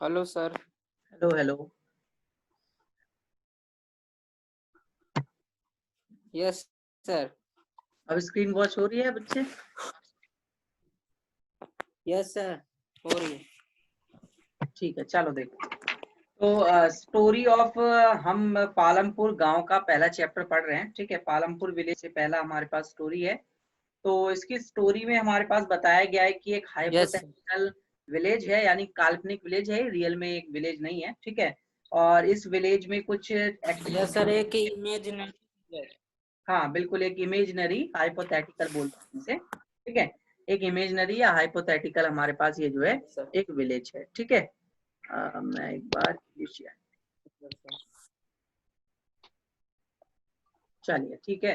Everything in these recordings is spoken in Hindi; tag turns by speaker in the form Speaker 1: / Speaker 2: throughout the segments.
Speaker 1: Hello sir.
Speaker 2: Hello hello.
Speaker 1: Yes sir.
Speaker 2: अब स्क्रीन वॉच हो रही है बच्चे?
Speaker 1: यस सर, हो रही है।
Speaker 2: ठीक है, चलो देखो। तो स्टोरी ऑफ हम पालमपुर गांव का पहला चैप्टर पढ़ रहे हैं। ठीक है, पालमपुर विलेज से पहला हमारे पास स्टोरी है। तो इसकी स्टोरी में हमारे पास बताया गया है कि एक
Speaker 1: यस
Speaker 2: हाइपोथेटिकल विलेज है, यानी काल्पनिक विलेज है, रियल में एक विलेज नहीं है। ठीक है, और इस विलेज में कुछ
Speaker 1: यस सर, एक इमेजिनरी।
Speaker 2: हाँ बिल्कुल, एक इमेजनरी हाइपोथेटिकल बोलते हैं इसे। ठीक है, एक इमेजनरी या हाइपोथेटिकल हमारे पास ये जो है
Speaker 1: सर
Speaker 2: एक विलेज है। ठीक है, मैं एक बार चलिए ठीक है।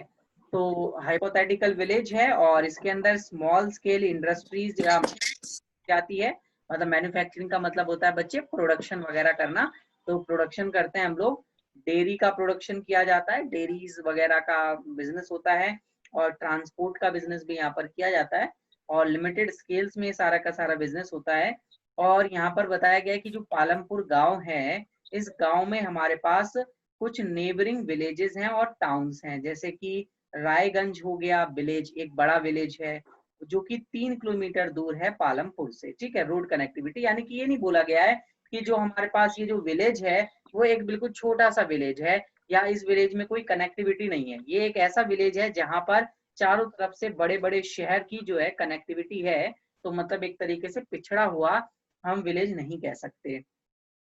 Speaker 2: तो हाइपोथेटिकल विलेज है और इसके अंदर स्मॉल स्केल इंडस्ट्रीज जाती है। मतलब मैन्युफैक्चरिंग का मतलब होता है बच्चे प्रोडक्शन वगैरह करना। तो प्रोडक्शन करते हैं हम लोग। डेयरी का प्रोडक्शन किया जाता है, डेयरीज वगैरह का बिजनेस होता है। और ट्रांसपोर्ट का बिजनेस भी यहाँ पर किया जाता है। और लिमिटेड स्केल्स में सारा का सारा बिजनेस होता है। और यहाँ पर बताया गया है कि जो पालमपुर गांव है, इस गांव में हमारे पास कुछ नेबरिंग विलेजेस हैं और टाउन्स हैं, जैसे कि रायगंज हो गया विलेज, एक बड़ा विलेज है जो कि 3 किलोमीटर दूर है पालमपुर से। ठीक है, रोड कनेक्टिविटी, यानी कि ये नहीं बोला गया है कि जो हमारे पास ये जो विलेज है वो एक बिल्कुल छोटा सा विलेज है या इस विलेज में कोई कनेक्टिविटी नहीं है। ये एक ऐसा विलेज है जहां पर चारों तरफ से बड़े बड़े शहर की जो है कनेक्टिविटी है। तो मतलब एक तरीके से पिछड़ा हुआ हम विलेज नहीं कह सकते।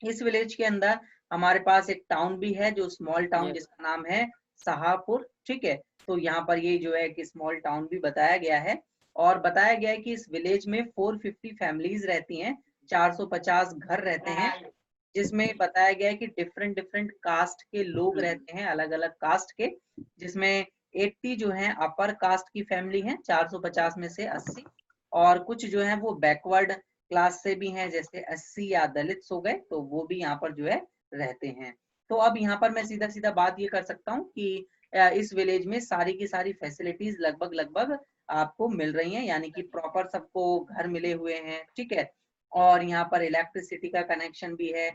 Speaker 2: इस विलेज के अंदर हमारे पास एक टाउन भी है, जो स्मॉल टाउन,
Speaker 1: यस
Speaker 2: जिसका नाम है शाहपुर। ठीक है, तो यहाँ पर ये जो है कि स्मॉल टाउन भी बताया गया है। और बताया गया है कि इस विलेज में 450 फैमिलीज रहती हैं, 450 घर रहते हैं, जिसमें बताया गया है कि डिफरेंट डिफरेंट कास्ट के लोग रहते हैं, अलग अलग कास्ट के। जिसमें 80 जो है अपर कास्ट की फैमिली है, 450 में से 80। और कुछ जो है वो बैकवर्ड क्लास से भी हैं, जैसे 80 या दलित्स हो गए, तो वो भी यहाँ पर जो है रहते हैं। तो अब यहाँ पर मैं सीधा सीधा बात ये कर सकता हूँ कि इस विलेज में सारी की सारी फैसिलिटीज लगभग लगभग आपको मिल रही हैं, यानी कि प्रॉपर सबको घर मिले हुए हैं। ठीक है, और यहाँ पर इलेक्ट्रिसिटी का कनेक्शन भी है,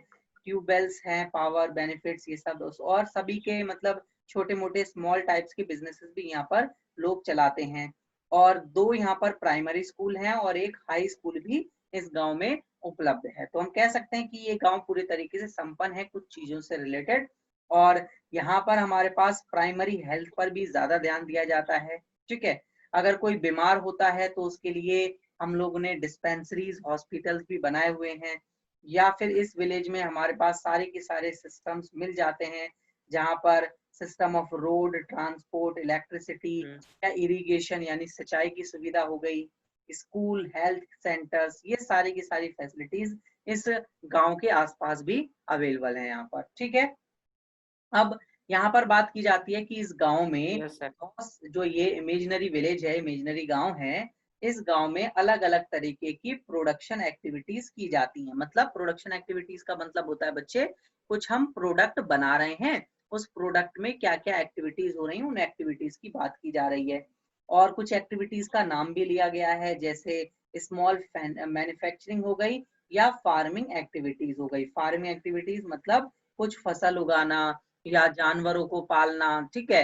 Speaker 2: ट्यूबवेल्स हैं, पावर बेनिफिट्स, ये सब। और सभी के मतलब छोटे मोटे स्मॉल टाइप्स के बिजनेसेस भी यहाँ पर लोग चलाते हैं। और 2 यहाँ पर प्राइमरी स्कूल हैं और एक हाई स्कूल भी इस गांव में उपलब्ध है। तो हम कह सकते हैं कि ये गांव पूरे तरीके से संपन्न है कुछ चीजों से रिलेटेड। और यहाँ पर हमारे पास प्राइमरी हेल्थ पर भी ज्यादा ध्यान दिया जाता है। ठीक है, अगर कोई बीमार होता है तो उसके लिए हम लोगों ने डिस्पेंसरीज, हॉस्पिटल्स भी बनाए हुए हैं। या फिर इस विलेज में हमारे पास सारे के सारे सिस्टम्स मिल जाते हैं, जहाँ पर system of road transport, electricity या इरिगेशन यानी सिंचाई की सुविधा हो गई, स्कूल, हेल्थ सेंटर्स, ये सारी की सारी फैसिलिटीज इस गांव के आसपास भी अवेलेबल है यहाँ पर। ठीक है, अब यहाँ पर बात की जाती है कि इस गांव में
Speaker 1: यस सर।
Speaker 2: जो ये इमेजिनरी विलेज है, इमेजिनरी गांव है, इस गांव में अलग अलग तरीके की प्रोडक्शन एक्टिविटीज की जाती हैं। मतलब प्रोडक्शन एक्टिविटीज का मतलब होता है बच्चे, कुछ हम प्रोडक्ट बना रहे हैं, उस प्रोडक्ट में क्या क्या एक्टिविटीज हो रही हैं, उन एक्टिविटीज की बात की जा रही है। और कुछ एक्टिविटीज का नाम भी लिया गया है, जैसे स्मॉल मैन्युफैक्चरिंग हो गई या फार्मिंग एक्टिविटीज हो गई। फार्मिंग एक्टिविटीज मतलब कुछ फसल उगाना या जानवरों को पालना। ठीक है,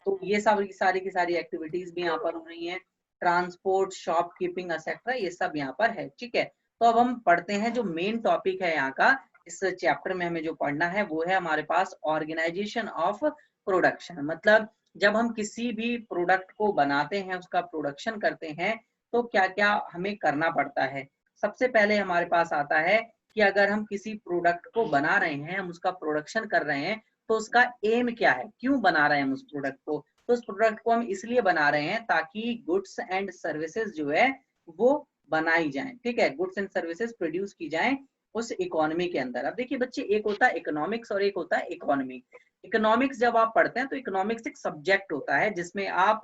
Speaker 2: तो ये सब सारी की सारी एक्टिविटीज भी यहाँ पर हो रही हैं। ट्रांसपोर्ट, शॉपकीपिंग एक्सेट्रा, ये सब यहाँ पर है। ठीक है, तो अब हम पढ़ते हैं जो मेन टॉपिक है यहाँ का। इस चैप्टर में हमें जो पढ़ना है वो है हमारे पास ऑर्गेनाइजेशन ऑफ प्रोडक्शन। मतलब जब हम किसी भी प्रोडक्ट को बनाते हैं, उसका प्रोडक्शन करते हैं, तो क्या क्या हमें करना पड़ता है। सबसे पहले हमारे पास आता है कि अगर हम किसी प्रोडक्ट को बना रहे हैं, हम उसका प्रोडक्शन कर रहे हैं, तो उसका एम क्या है, क्यों बना रहे हैं हम उस प्रोडक्ट को। तो उस प्रोडक्ट को हम इसलिए बना रहे हैं ताकि गुड्स एंड सर्विसेज जो है वो बनाई जाए। ठीक है, गुड्स एंड सर्विसेज प्रोड्यूस की जाए उस इकोनॉमी के अंदर। अब देखिए बच्चे, एक होता है इकोनॉमिक्स और एक होता है इकोनॉमी। इकोनॉमिक्स जब आप पढ़ते हैं तो इकोनॉमिक्स एक सब्जेक्ट होता है जिसमें आप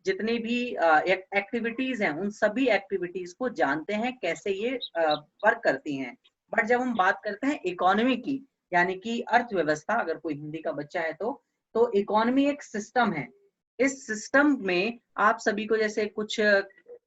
Speaker 2: जितनी भी एक्टिविटीज हैं, उन सभी एक्टिविटीज को जानते हैं कैसे ये वर्क करती हैं। बट जब हम बात करते हैं इकोनॉमी की, यानी कि अर्थव्यवस्था, अगर कोई हिंदी का बच्चा है तो इकोनॉमी एक सिस्टम है। इस सिस्टम में आप सभी को जैसे कुछ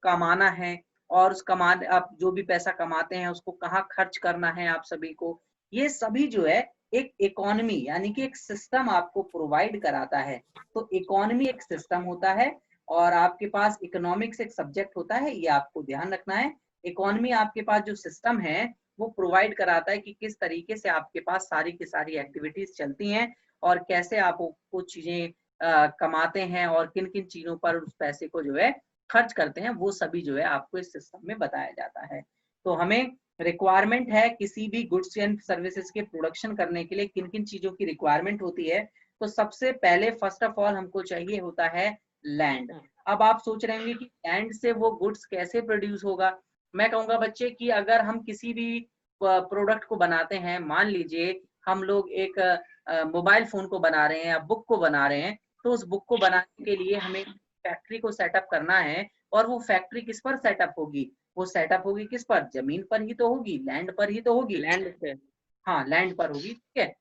Speaker 2: कमाना है और उस आप जो भी पैसा कमाते हैं उसको कहाँ खर्च करना है आप सभी को, ये सभी जो है एक इकोनॉमी यानी कि एक सिस्टम आपको प्रोवाइड कराता है। तो इकोनॉमी एक सिस्टम होता है और आपके पास इकोनॉमिक्स एक सब्जेक्ट होता है, ये आपको ध्यान रखना है। इकोनॉमी आपके पास जो सिस्टम है वो प्रोवाइड कराता है कि किस तरीके से आपके पास सारी की सारी एक्टिविटीज चलती हैं और कैसे आप कुछ चीजें कमाते हैं और किन किन चीजों पर उस पैसे को जो है खर्च करते हैं, वो सभी जो है आपको इस सिस्टम में बताया जाता है। तो हमें रिक्वायरमेंट है किसी भी गुड्स एंड सर्विसेज के प्रोडक्शन करने के लिए किन किन चीजों की रिक्वायरमेंट होती है। तो सबसे पहले फर्स्ट ऑफ ऑल हमको चाहिए होता है लैंड। अब आप सोच रहे होंगे कि लैंड से वो गुड्स कैसे प्रोड्यूस होगा। मैं कहूंगा बच्चे कि अगर हम किसी भी प्रोडक्ट को बनाते हैं, मान लीजिए हम लोग एक मोबाइल फोन को बना रहे हैं या बुक को बना रहे हैं, तो उस बुक को बनाने के लिए हमें फैक्ट्री को सेटअप करना है और वो फैक्ट्री किस पर सेटअप होगी, वो सेटअप होगी किस पर, जमीन पर ही तो होगी, लैंड पर ही तो होगी।
Speaker 1: लैंड पे,
Speaker 2: हाँ लैंड पर होगी, ठीक है,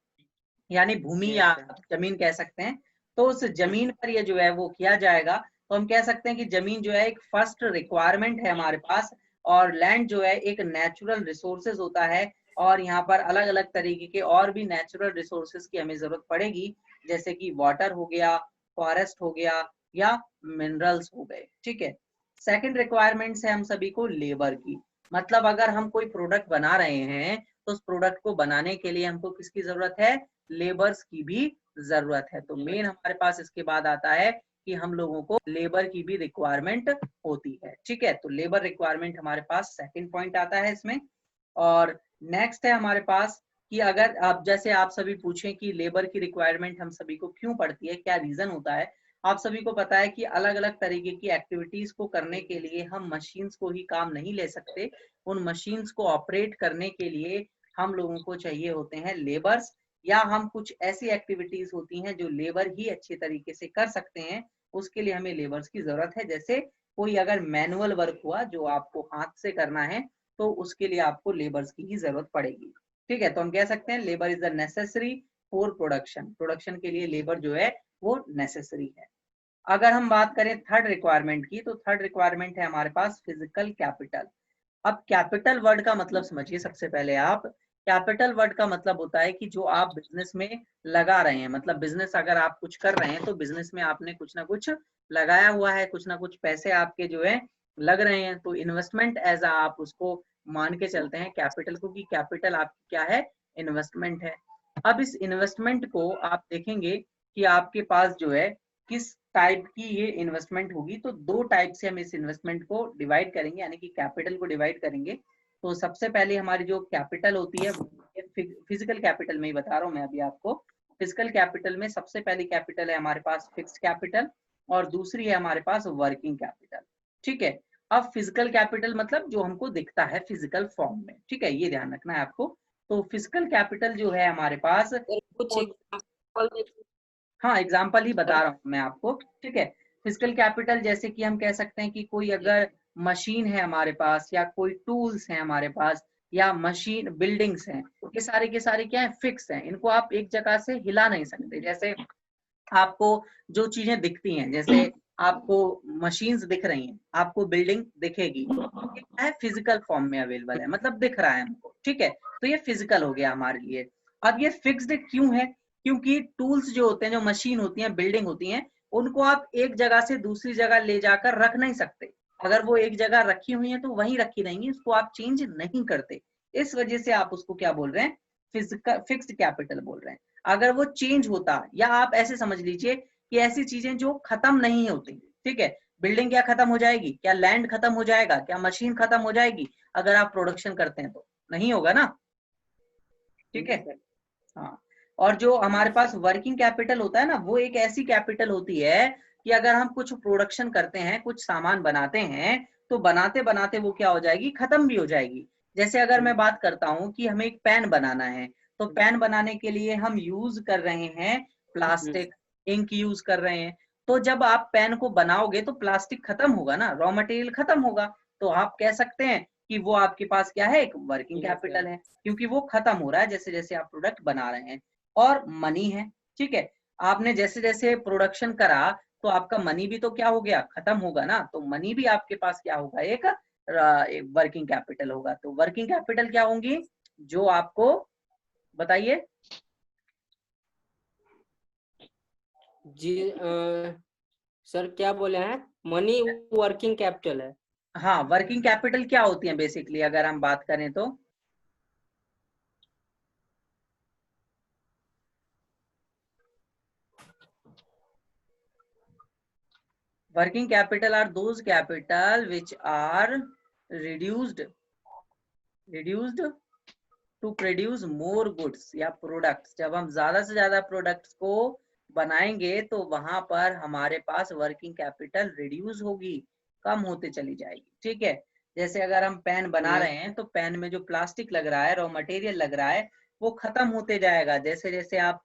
Speaker 2: यानी भूमि या जमीन कह सकते हैं। तो उस जमीन पर ये जो है वो किया जाएगा। तो हम कह सकते हैं कि जमीन जो है एक फर्स्ट रिक्वायरमेंट है हमारे पास, और लैंड जो है एक नेचुरल रिसोर्सेज होता है और यहाँ पर अलग अलग तरीके के और भी नेचुरल रिसोर्सेज की हमें जरूरत पड़ेगी, जैसे कि वाटर हो गया, फॉरेस्ट हो गया या मिनरल्स हो गए, ठीक है। सेकंड रिक्वायरमेंट्स है हम सभी को लेबर की। मतलब अगर हम कोई प्रोडक्ट बना रहे हैं तो उस प्रोडक्ट को बनाने के लिए हमको किसकी जरूरत है, लेबर्स की भी जरूरत है। तो मेन हमारे पास इसके बाद आता है कि हम लोगों को लेबर की भी रिक्वायरमेंट होती है, ठीक है। तो लेबर रिक्वायरमेंट हमारे पास सेकंड पॉइंट आता है इसमें। और नेक्स्ट है हमारे पास कि अगर आप जैसे आप सभी पूछें कि लेबर की रिक्वायरमेंट हम सभी को क्यों पड़ती है, क्या रीजन होता है। आप सभी को पता है कि अलग अलग तरीके की एक्टिविटीज को करने के लिए हम मशीन्स को ही काम नहीं ले सकते। उन मशीन्स को ऑपरेट करने के लिए हम लोगों को चाहिए होते हैं लेबर्स, या हम कुछ ऐसी एक्टिविटीज होती हैं जो लेबर ही अच्छे तरीके से कर सकते हैं, उसके लिए हमें लेबर्स की जरूरत है। जैसे कोई अगर मैनुअल वर्क हुआ जो आपको हाथ से करना है, तो उसके लिए आपको लेबर्स की ही जरूरत पड़ेगी, ठीक है। तो हम कह सकते हैं labour is the necessary for production. Production के लिए लेबर जो है वो नेसेसरी है। अगर हम बात करें थर्ड रिक्वायरमेंट की, तो थर्ड रिक्वायरमेंट है हमारे पास फिजिकल कैपिटल। अब कैपिटल वर्ड का मतलब समझिए सबसे पहले आप। कैपिटल वर्ड का मतलब होता है कि जो आप बिजनेस में लगा रहे हैं, मतलब बिजनेस अगर आप कुछ कर रहे हैं तो बिजनेस में आपने कुछ ना कुछ लगाया हुआ है, कुछ ना कुछ पैसे आपके जो है लग रहे हैं। तो इन्वेस्टमेंट एज आप उसको मान के चलते हैं कैपिटल को, कि कैपिटल आपकी क्या है, इन्वेस्टमेंट है। अब इस इन्वेस्टमेंट को आप देखेंगे कि आपके पास जो है किस टाइप की ये इन्वेस्टमेंट होगी। तो दो टाइप से हम इस इन्वेस्टमेंट को डिवाइड करेंगे, यानी कि कैपिटल को डिवाइड करेंगे। तो सबसे पहले हमारी जो कैपिटल होती है, फिजिकल कैपिटल में ही बता रहा हूँ मैं अभी आपको। फिजिकल कैपिटल में सबसे पहली कैपिटल है हमारे पास फिक्स्ड कैपिटल और दूसरी है हमारे पास वर्किंग कैपिटल, ठीक है। अब फिजिकल कैपिटल मतलब जो हमको दिखता है फिजिकल फॉर्म में, ठीक है, ये ध्यान रखना है आपको। तो फिजिकल कैपिटल जो है हमारे पास,
Speaker 1: कुछ एग्जांपल
Speaker 2: हाँ एग्जाम्पल ही बता रहा हूँ मैं आपको, ठीक है। फिजिकल कैपिटल जैसे कि हम कह सकते हैं कि कोई अगर मशीन है हमारे पास, या कोई टूल्स हैं हमारे पास, या मशीन बिल्डिंग्स हैं, ये सारे के सारे क्या है, फिक्स हैं। इनको आप एक जगह से हिला नहीं सकते। जैसे आपको जो चीजें दिखती हैं, जैसे आपको मशीन्स दिख रही हैं, आपको बिल्डिंग दिखेगी, ये क्या है, फिजिकल फॉर्म में अवेलेबल है, मतलब दिख रहा है हमको, ठीक है। तो ये फिजिकल हो गया हमारे लिए। अब ये फिक्स्ड क्यों है, क्योंकि टूल्स जो होते हैं, जो मशीन होती हैं, बिल्डिंग होती हैं, उनको आप एक जगह से दूसरी जगह ले जाकर रख नहीं सकते। अगर वो एक जगह रखी हुई है तो वहीं रखी रहेंगी, उसको आप चेंज नहीं करते। इस वजह से आप उसको क्या बोल रहे हैं, फिजिकल फिक्स्ड कैपिटल बोल रहे हैं। अगर वो चेंज होता, या आप ऐसे समझ लीजिए कि ऐसी चीजें जो खत्म नहीं होती, ठीक है, बिल्डिंग क्या खत्म हो जाएगी, क्या लैंड खत्म हो जाएगा, क्या मशीन खत्म हो जाएगी अगर आप प्रोडक्शन करते हैं, तो नहीं होगा ना, ठीक है। हाँ, और जो हमारे पास वर्किंग कैपिटल होता है ना, वो एक ऐसी कैपिटल होती है कि अगर हम कुछ प्रोडक्शन करते हैं, कुछ सामान बनाते हैं, तो बनाते बनाते वो क्या हो जाएगी, खत्म भी हो जाएगी। जैसे अगर मैं बात करता हूँ कि हमें एक पेन बनाना है, तो पेन बनाने के लिए हम यूज कर रहे हैं प्लास्टिक, इंक यूज कर रहे हैं। तो जब आप पेन को बनाओगे तो प्लास्टिक खत्म होगा ना, रॉ मटेरियल खत्म होगा। तो आप कह सकते हैं कि वो आपके पास क्या है, एक वर्किंग कैपिटल है, क्योंकि वो खत्म हो रहा है जैसे जैसे आप प्रोडक्ट बना रहे हैं। और मनी है, ठीक है, आपने जैसे जैसे प्रोडक्शन करा तो आपका मनी भी तो क्या हो गया, खत्म होगा ना। तो मनी भी आपके पास क्या होगा, एक वर्किंग कैपिटल होगा। तो वर्किंग कैपिटल क्या होंगी, जो आपको बताइए
Speaker 1: जी सर क्या बोले हैं, मनी वर्किंग कैपिटल है।
Speaker 2: हाँ, वर्किंग कैपिटल क्या होती है बेसिकली अगर हम बात करें तो? Working capital are those capital which are reduced to produce more goods या products। जब हम ज्यादा से ज्यादा प्रोडक्ट्स को बनाएंगे तो वहां पर हमारे पास वर्किंग कैपिटल रिड्यूस होगी, कम होते चली जाएगी। ठीक है, जैसे अगर हम पेन बना रहे हैं तो पेन में जो प्लास्टिक लग रहा है, रॉ मटेरियल लग रहा है, वो खत्म होते जाएगा जैसे जैसे आप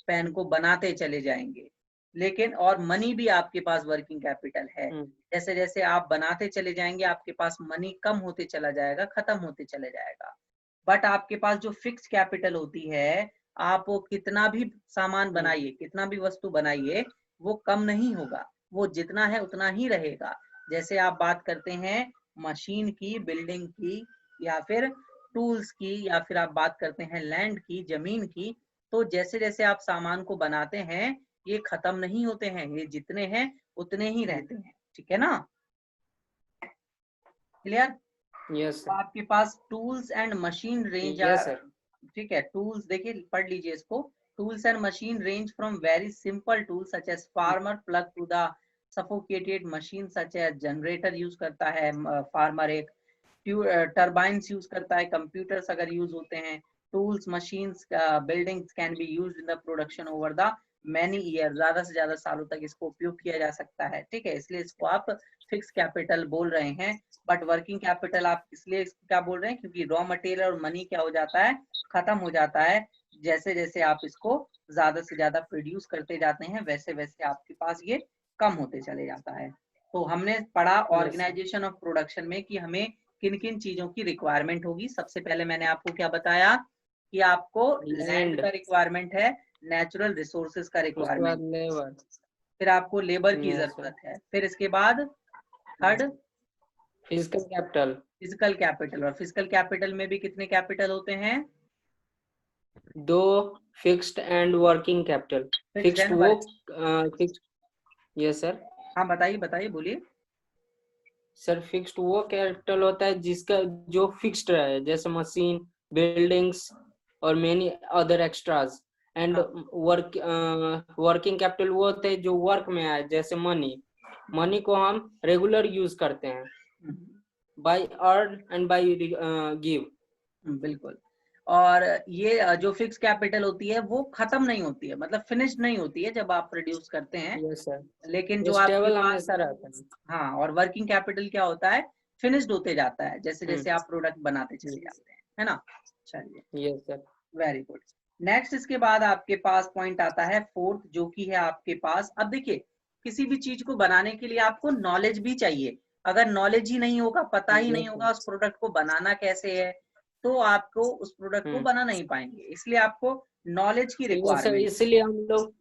Speaker 2: पेन को बनाते चले जाएंगे। लेकिन और मनी भी आपके पास वर्किंग कैपिटल है, जैसे जैसे आप बनाते चले जाएंगे आपके पास मनी कम होते चला जाएगा, खत्म होते चले जाएगा। बट आपके पास जो फिक्स कैपिटल होती है, आप वो कितना भी सामान बनाइए, कितना भी वस्तु बनाइए, वो कम नहीं होगा, वो जितना है उतना ही रहेगा। जैसे आप बात करते हैं मशीन की, बिल्डिंग की, या फिर टूल्स की, या फिर आप बात करते हैं लैंड की, जमीन की, तो जैसे जैसे आप सामान को बनाते हैं ये खत्म नहीं होते हैं, ये जितने हैं उतने ही रहते हैं। ठीक है ना, क्लियर?
Speaker 1: यस
Speaker 2: तो आपके पास tools and machine range
Speaker 1: yes sir.
Speaker 2: ठीक है, टूल्स देखिए पढ़ लीजिए इसको। Tools and machine range from very simple tool such as farmer plug to the sophisticated machine such as generator use करता है फार्मर, एक टर्बाइन्स यूज करता है, कंप्यूटर्स अगर यूज होते हैं, tools machines buildings can be used in the production over the many year, ज्यादा से ज्यादा सालों तक इसको उपयोग किया जा सकता है। ठीक है, इसलिए इसको आप फिक्स कैपिटल बोल रहे हैं। बट वर्किंग कैपिटल आप इसलिए क्या बोल रहे हैं क्योंकि रॉ मटेरियल और मनी क्या हो जाता है, खत्म हो जाता है। जैसे जैसे आप इसको ज्यादा से ज्यादा प्रोड्यूस करते जाते हैं वैसे वैसे आपके पास ये कम होते चले जाता है। तो हमने पढ़ा ऑर्गेनाइजेशन ऑफ प्रोडक्शन में कि हमें किन किन चीजों की रिक्वायरमेंट होगी। सबसे पहले मैंने आपको क्या बताया कि आपको लैंड का रिक्वायरमेंट है, नेचुरल रिसोर्सेज का
Speaker 1: उसके बाद
Speaker 2: रिक्वायरमेंट,
Speaker 1: लेबर।
Speaker 2: फिर आपको लेबर की जरूरत है, फिर इसके बाद third
Speaker 1: physical capital.
Speaker 2: Physical capital. और फिजिकल कैपिटल में भी कितने कैपिटल होते हैं?
Speaker 1: दो, fixed and working capital.
Speaker 2: Fixed
Speaker 1: fixed
Speaker 2: and
Speaker 1: वो
Speaker 2: वर्क।
Speaker 1: फिक्स। Yes sir.
Speaker 2: हाँ बताइए बताइए, बोलिए।
Speaker 1: सर फिक्स्ड वो कैपिटल होता है जिसका जो फिक्स्ड रहे, जैसे मशीन, बिल्डिंग्स और मेनी अदर एक्स्ट्राज। एंड
Speaker 2: हाँ।
Speaker 1: वर्किंग कैपिटल वो होते हैं जो वर्क में आए, जैसे मनी। मनी को हम रेगुलर यूज करते हैं, by earn and by give.
Speaker 2: बिल्कुल। और ये जो फिक्स कैपिटल होती है वो खत्म नहीं होती है, मतलब फिनिश्ड नहीं होती है जब आप प्रोड्यूस करते हैं।
Speaker 1: Yes sir.
Speaker 2: लेकिन जो
Speaker 1: ये
Speaker 2: आपके
Speaker 1: स्टेबल
Speaker 2: पास,
Speaker 1: हमेशा रहता है।
Speaker 2: हाँ, और वर्किंग कैपिटल क्या होता है, फिनिश्ड होते जाता है जैसे जैसे आप प्रोडक्ट बनाते चले जाते हैं, है ना। चलिए,
Speaker 1: yes sir.
Speaker 2: Very good. Next इसके बाद आपके पास पॉइंट आता है फोर्थ, जो कि है आपके पास, अब देखिए किसी भी चीज को बनाने के लिए आपको नॉलेज भी चाहिए। अगर नॉलेज ही नहीं होगा, पता ही नहीं होगा उस प्रोडक्ट को बनाना कैसे है, तो आपको उस प्रोडक्ट को बना नहीं पाएंगे। इसलिए आपको नॉलेज की
Speaker 1: सर
Speaker 2: रिक्वायरमेंट।
Speaker 1: इसलिए हम लोग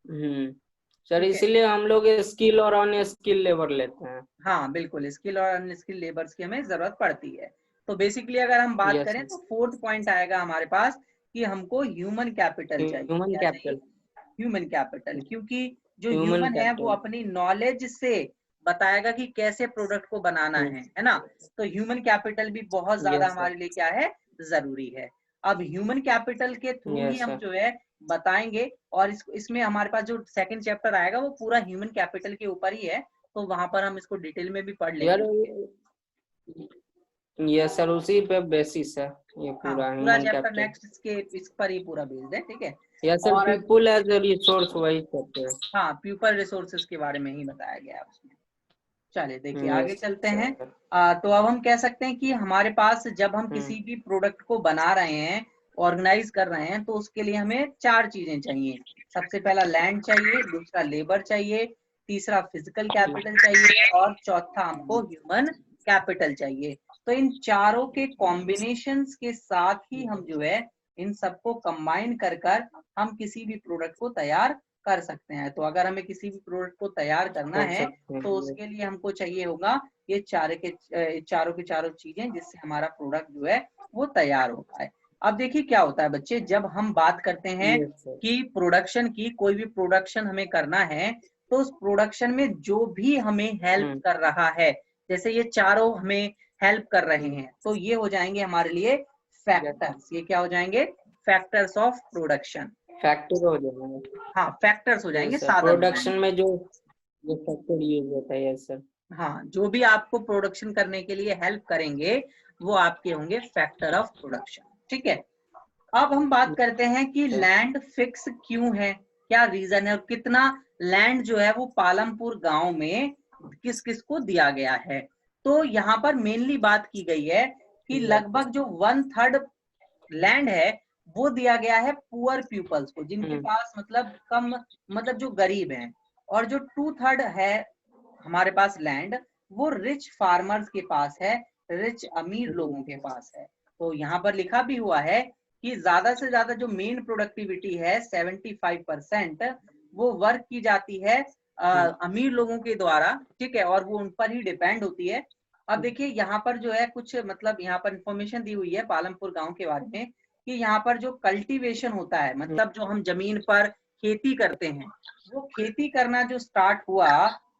Speaker 1: सर
Speaker 2: ठीक है,
Speaker 1: इसलिए हम लोग स्किल और अन स्किल लेबर लेते हैं।
Speaker 2: हाँ बिल्कुल, स्किल और अनस्किल लेबर्स की हमें जरूरत पड़ती है। तो बेसिकली अगर हम बात
Speaker 1: यस
Speaker 2: करें
Speaker 1: सर।
Speaker 2: तो फोर्थ पॉइंट आएगा हमारे पास कि हमको ह्यूमन कैपिटल चाहिए।
Speaker 1: ह्यूमन
Speaker 2: क्या चाहिए?
Speaker 1: कैपिटल।
Speaker 2: ह्यूमन कैपिटल, क्योंकि जो
Speaker 1: ह्यूमन
Speaker 2: ह्यूमन है वो
Speaker 1: कैपिटल।
Speaker 2: अपनी नॉलेज से बताएगा कि कैसे प्रोडक्ट को बनाना है ना। तो ह्यूमन कैपिटल भी बहुत ज्यादा
Speaker 1: यस सर।
Speaker 2: हमारे लिए क्या है, जरूरी है। अब ह्यूमन कैपिटल के थ्रू ही
Speaker 1: यस
Speaker 2: हम
Speaker 1: सर।
Speaker 2: जो है बताएंगे, और इसमें हमारे पास जो सेकंड चैप्टर आएगा वो पूरा ह्यूमन कैपिटल के ऊपर ही है, तो वहां पर हम इसको डिटेल में भी पढ़
Speaker 1: यार
Speaker 2: लेंगे।
Speaker 1: यस सर, उसी पे बेसिस है ये
Speaker 2: हाँ,
Speaker 1: पूरा
Speaker 2: पूरा
Speaker 1: ह्यूमन
Speaker 2: चैप्टर
Speaker 1: कैपिटल।
Speaker 2: नेक्स्ट इसके इस पर ही पूरा बेस्ड है। ठीक है,
Speaker 1: यस सर,
Speaker 2: और
Speaker 1: पीपल एज ए रिसोर्स वही करते हैं।
Speaker 2: हाँ, पीपल रिसोर्सेज के बारे में ही बताया गया है उसमें। चलिए देखिए आगे
Speaker 1: यस
Speaker 2: चलते हैं।
Speaker 1: सर।
Speaker 2: तो अब हम कह सकते हैं कि हमारे पास जब हम किसी भी प्रोडक्ट को बना रहे हैं, ऑर्गेनाइज कर रहे हैं, तो उसके लिए हमें चार चीजें चाहिए। सबसे पहला लैंड चाहिए, दूसरा लेबर चाहिए, तीसरा फिजिकल कैपिटल चाहिए, और चौथा हमको ह्यूमन कैपिटल चाहिए। तो इन चारों के कॉम्बिनेशंस के साथ ही हम जो है इन सबको कंबाइन कर कर हम किसी भी प्रोडक्ट को तैयार कर सकते हैं। तो अगर हमें किसी भी प्रोडक्ट को तैयार करना
Speaker 1: कर
Speaker 2: है
Speaker 1: सकते हैं।
Speaker 2: तो उसके लिए हमको चाहिए होगा ये चारों के चारों चीजें, जिससे हमारा प्रोडक्ट जो है वो तैयार हो पाए। अब देखिए क्या होता है बच्चे, जब हम बात करते हैं
Speaker 1: यस सर।
Speaker 2: कि प्रोडक्शन की, कोई भी प्रोडक्शन हमें करना है तो उस प्रोडक्शन में जो भी हमें हेल्प कर रहा है, जैसे ये चारों हमें हेल्प कर रहे हैं, तो ये हो जाएंगे हमारे लिए फैक्टर्स। ये क्या हो जाएंगे? Factors of production.
Speaker 1: फैक्टर हो जाएंगे।
Speaker 2: हाँ, फैक्टर्स हो जाएंगे,
Speaker 1: यस सर,
Speaker 2: साधन हो
Speaker 1: प्रोडक्शन
Speaker 2: जाएंगे।
Speaker 1: में जो फैक्टर यूज होता है। Yes sir.
Speaker 2: हाँ, जो भी आपको प्रोडक्शन करने के लिए हेल्प करेंगे वो आपके होंगे फैक्टर ऑफ प्रोडक्शन। ठीक है, अब हम बात करते हैं कि लैंड फिक्स क्यों है, क्या रीजन है, और कितना लैंड जो है वो पालमपुर गांव में किस किस को दिया गया है। तो यहाँ पर मेनली बात की गई है कि लगभग जो 1/3 लैंड है वो दिया गया है पुअर पीपल्स को, जिनके पास मतलब कम, मतलब जो गरीब हैं, और जो 2/3 है हमारे पास लैंड वो रिच फार्मर्स के पास है, रिच अमीर लोगों के पास है। तो यहाँ पर लिखा भी हुआ है कि ज्यादा से ज्यादा जो मेन प्रोडक्टिविटी है 75% वो वर्क की जाती है अमीर लोगों के द्वारा। ठीक है, और वो उन पर ही डिपेंड होती है। अब देखिए यहाँ पर जो है कुछ मतलब यहाँ पर इंफॉर्मेशन दी हुई है पालमपुर गांव के बारे में कि यहाँ पर जो कल्टीवेशन होता है, मतलब जो हम जमीन पर खेती करते हैं, वो खेती करना जो स्टार्ट हुआ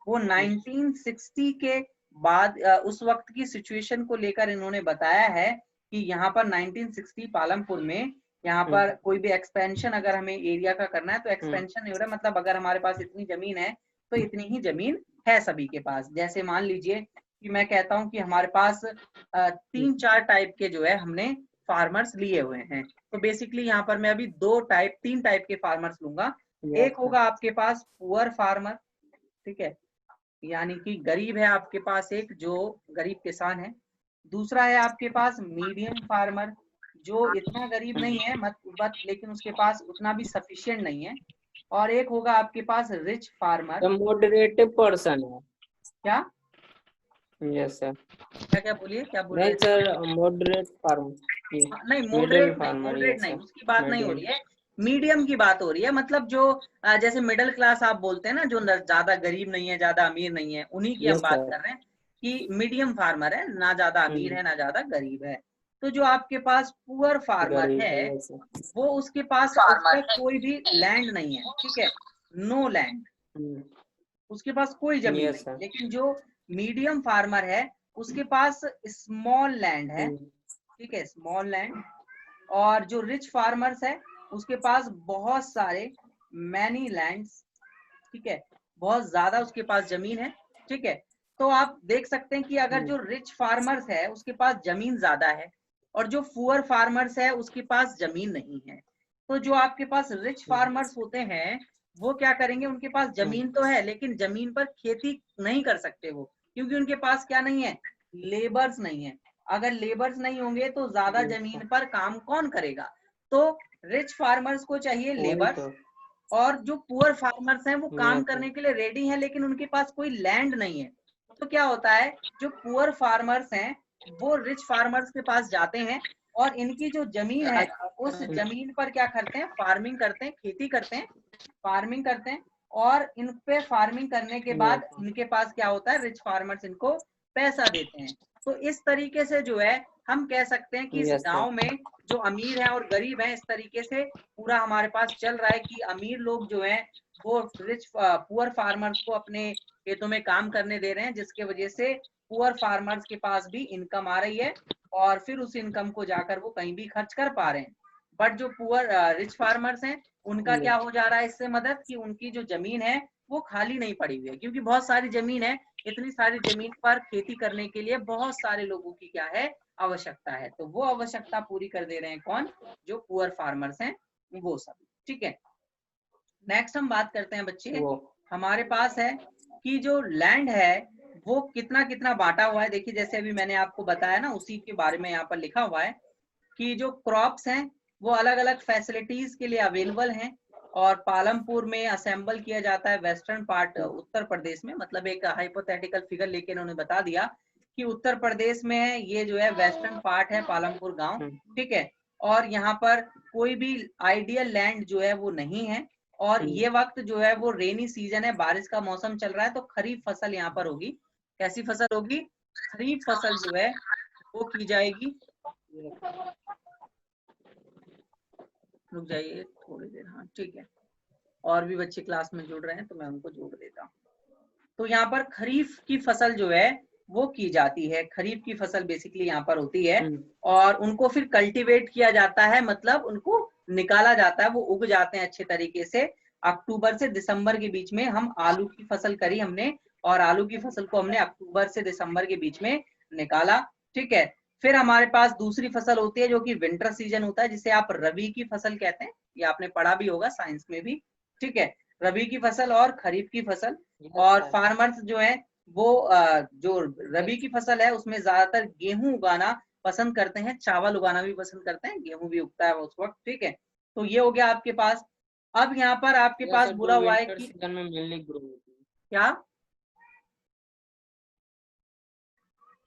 Speaker 2: वो 1960 के बाद, उस वक्त की सिचुएशन को लेकर इन्होंने बताया है कि यहाँ पर 1960 पालमपुर में यहाँ पर कोई भी एक्सपेंशन अगर हमें एरिया का करना है तो एक्सपेंशन नहीं हो रहा है, मतलब अगर हमारे पास इतनी जमीन है तो इतनी ही जमीन है सभी के पास। जैसे मान लीजिए कि मैं कहता हूँ कि हमारे पास 3-4 टाइप के जो है हमने फार्मर्स लिए हुए हैं। तो बेसिकली यहाँ पर मैं अभी 3 टाइप के फार्मर्स लूंगा। एक होगा आपके पास पुअर फार्मर, ठीक है, यानी कि गरीब है आपके पास, एक जो गरीब किसान है। दूसरा है आपके पास मीडियम फार्मर, जो इतना गरीब नहीं है बट लेकिन उसके पास उतना भी सफिशिएंट नहीं है। और एक होगा आपके पास रिच फार्मर।
Speaker 1: मॉडरेट पर्सन है।
Speaker 2: क्या
Speaker 1: यस सर।
Speaker 2: क्या क्या बोलिए, क्या बोल रहे
Speaker 1: नहीं
Speaker 2: थे?
Speaker 1: सर, मॉडरेट फार्म,
Speaker 2: नहीं,
Speaker 1: मिडिल
Speaker 2: मॉडरेट नहीं,
Speaker 1: फार्मर।
Speaker 2: मॉडरेट
Speaker 1: यस
Speaker 2: नहीं,
Speaker 1: सर।
Speaker 2: उसकी बात नहीं हो
Speaker 1: मीडियम।
Speaker 2: रही है। मीडियम की बात हो रही है, मतलब जो जैसे मिडिल क्लास आप बोलते हैं ना, जो ज्यादा गरीब नहीं है ज्यादा अमीर नहीं है, उन्हीं की हम
Speaker 1: यस
Speaker 2: बात
Speaker 1: सर।
Speaker 2: कर रहे हैं कि मीडियम फार्मर है, ना ज्यादा अमीर है ना ज्यादा गरीब है। तो जो आपके पास पुअर फार्मर
Speaker 1: गरीब
Speaker 2: है
Speaker 1: है। Yes sir.
Speaker 2: वो उसके पास कोई भी लैंड नहीं है, ठीक है, नो लैंड, उसके पास कोई जमीन
Speaker 1: यस
Speaker 2: नहीं है।
Speaker 1: सर।
Speaker 2: लेकिन जो मीडियम फार्मर है उसके पास स्मॉल लैंड है, ठीक है, स्मॉल लैंड। और जो रिच फार्मर्स है उसके पास बहुत सारे मैनी लैंड्स, ठीक है, बहुत ज्यादा उसके पास जमीन है। ठीक है, तो आप देख सकते हैं कि अगर जो रिच फार्मर्स है उसके पास जमीन ज्यादा है और जो पुअर फार्मर्स है उसके पास जमीन नहीं है। तो जो आपके पास रिच फार्मर्स होते हैं वो क्या करेंगे, उनके पास जमीन तो है लेकिन जमीन पर खेती नहीं कर सकते वो, क्योंकि उनके पास क्या नहीं है, लेबर्स नहीं है। अगर लेबर्स नहीं होंगे तो ज्यादा जमीन पर काम कौन करेगा? तो रिच फार्मर्स को चाहिए
Speaker 1: वही
Speaker 2: लेबर्स,
Speaker 1: तो।
Speaker 2: और जो पुअर फार्मर्स हैं वो काम
Speaker 1: यस सर।
Speaker 2: करने के लिए रेडी हैं लेकिन उनके पास कोई लैंड नहीं है। तो क्या होता है, जो पुअर फार्मर्स हैं वो रिच फार्मर्स के पास जाते हैं और इनकी जो जमीन है उस जमीन पर क्या करते हैं, फार्मिंग करते हैं, खेती करते हैं, फार्मिंग करते हैं। और इन पे फार्मिंग करने के बाद इनके पास क्या होता है, रिच फार्मर्स इनको पैसा देते हैं। तो इस तरीके से जो है हम कह सकते हैं कि इस
Speaker 1: यस सर।
Speaker 2: गांव में जो अमीर है और गरीब है, इस तरीके से पूरा हमारे पास चल रहा है कि अमीर लोग जो हैं वो रिच पुअर फार्मर्स को अपने खेतों में काम करने दे रहे हैं, जिसके वजह से पुअर फार्मर्स के पास भी इनकम आ रही है और फिर उस इनकम को जाकर वो कहीं भी खर्च कर पा रहे हैं। बट जो पुअर रिच फार्मर्स हैं उनका क्या हो जा रहा है इससे मदद, कि उनकी जो जमीन है वो खाली नहीं पड़ी हुई है, क्योंकि बहुत सारी जमीन है। इतनी सारी जमीन पर खेती करने के लिए बहुत सारे लोगों की क्या है, आवश्यकता है। तो वो आवश्यकता पूरी कर दे रहे हैं कौन, जो पुअर फार्मर्स हैं वो सब। ठीक है, नेक्स्ट हम बात करते हैं बच्चे,
Speaker 1: वो
Speaker 2: हमारे पास है कि जो लैंड है वो कितना कितना बांटा हुआ है। देखिए जैसे अभी मैंने आपको बताया ना, उसी के बारे में यहाँ पर लिखा हुआ है कि जो क्रॉप्स हैं वो अलग अलग फैसिलिटीज के लिए अवेलेबल हैं। और पालमपुर में असेंबल किया जाता है वेस्टर्न पार्ट उत्तर प्रदेश में, मतलब एक हाइपोथेटिकल फिगर लेके उन्होंने बता दिया कि उत्तर प्रदेश में है, ये जो है वेस्टर्न पार्ट है पालमपुर गांव। ठीक है, और यहाँ पर कोई भी आइडियल लैंड जो है वो नहीं है। और ये वक्त जो है वो रेनी सीजन है, बारिश का मौसम चल रहा है, तो खरीफ फसल यहाँ पर होगी। कैसी फसल होगी? खरीफ फसल जो है वो की जाएगी। रुक जाइए थोड़ी देर, हाँ ठीक है, और भी बच्चे क्लास में जुड़ रहे हैं तो मैं उनको जोड़ देता हूँ। तो यहाँ पर खरीफ की फसल जो है वो की जाती है, खरीफ की फसल बेसिकली यहाँ पर होती है, और उनको फिर कल्टीवेट किया जाता है, मतलब उनको निकाला जाता है, वो उग जाते हैं अच्छे तरीके से। अक्टूबर से दिसंबर के बीच में हम आलू की फसल करी हमने, और आलू की फसल को हमने अक्टूबर से दिसंबर के बीच में निकाला, ठीक है। फिर हमारे पास दूसरी फसल होती है जो कि विंटर सीजन होता है, जिसे आप रबी की फसल कहते हैं, ये आपने पढ़ा भी होगा साइंस में भी, ठीक है, रबी की फसल और खरीफ की फसल। और फार्मर्स जो है वो जो रबी की फसल है उसमें ज्यादातर गेहूं उगाना पसंद करते हैं, चावल उगाना भी पसंद करते हैं, गेहूं भी उगता है उस वक्त, ठीक है। तो ये हो गया आपके पास। अब यहाँ पर आपके पास बुरा हुआ है कि
Speaker 1: सीजन में मेनली ग्रो होती है।
Speaker 2: क्या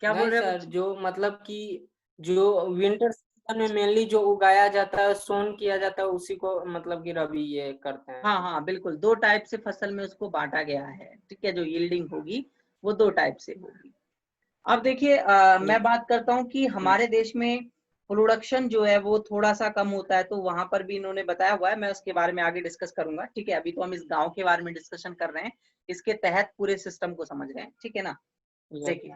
Speaker 2: क्या बोल
Speaker 1: नहीं
Speaker 2: रहे हैं
Speaker 1: सर,
Speaker 2: बच्चे?
Speaker 1: जो मतलब कि जो विंटर सीजन में मेनली जो उगाया जाता है, सोन किया जाता है, उसी को मतलब कि रबी ये करते हैं।
Speaker 2: हाँ हाँ बिल्कुल, दो टाइप से फसल में उसको बांटा गया है, ठीक है, जो यील्डिंग होगी वो दो टाइप से होगी। अब देखिए मैं बात करता हूँ कि हमारे देश में प्रोडक्शन जो है वो थोड़ा सा कम होता है, तो वहां पर भी इन्होंने बताया हुआ है, मैं उसके बारे में आगे डिस्कस करूंगा, ठीक है। अभी तो हम इस गांव के बारे में डिस्कशन कर रहे हैं, इसके तहत पूरे सिस्टम को समझ रहे हैं, ठीक है ना। देखिए,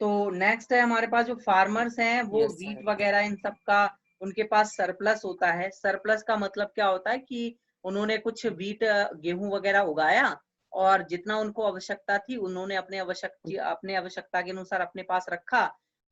Speaker 2: तो नेक्स्ट है हमारे पास जो फार्मर्स हैं वो
Speaker 1: यस
Speaker 2: वीट
Speaker 1: सर।
Speaker 2: वगैरह इन सब का उनके पास सरप्लस होता है। सरप्लस का मतलब क्या होता है कि उन्होंने कुछ वीट गेहूं वगैरह उगाया, और जितना उनको आवश्यकता थी उन्होंने अपने आवश्यकता के अनुसार अपने पास रखा,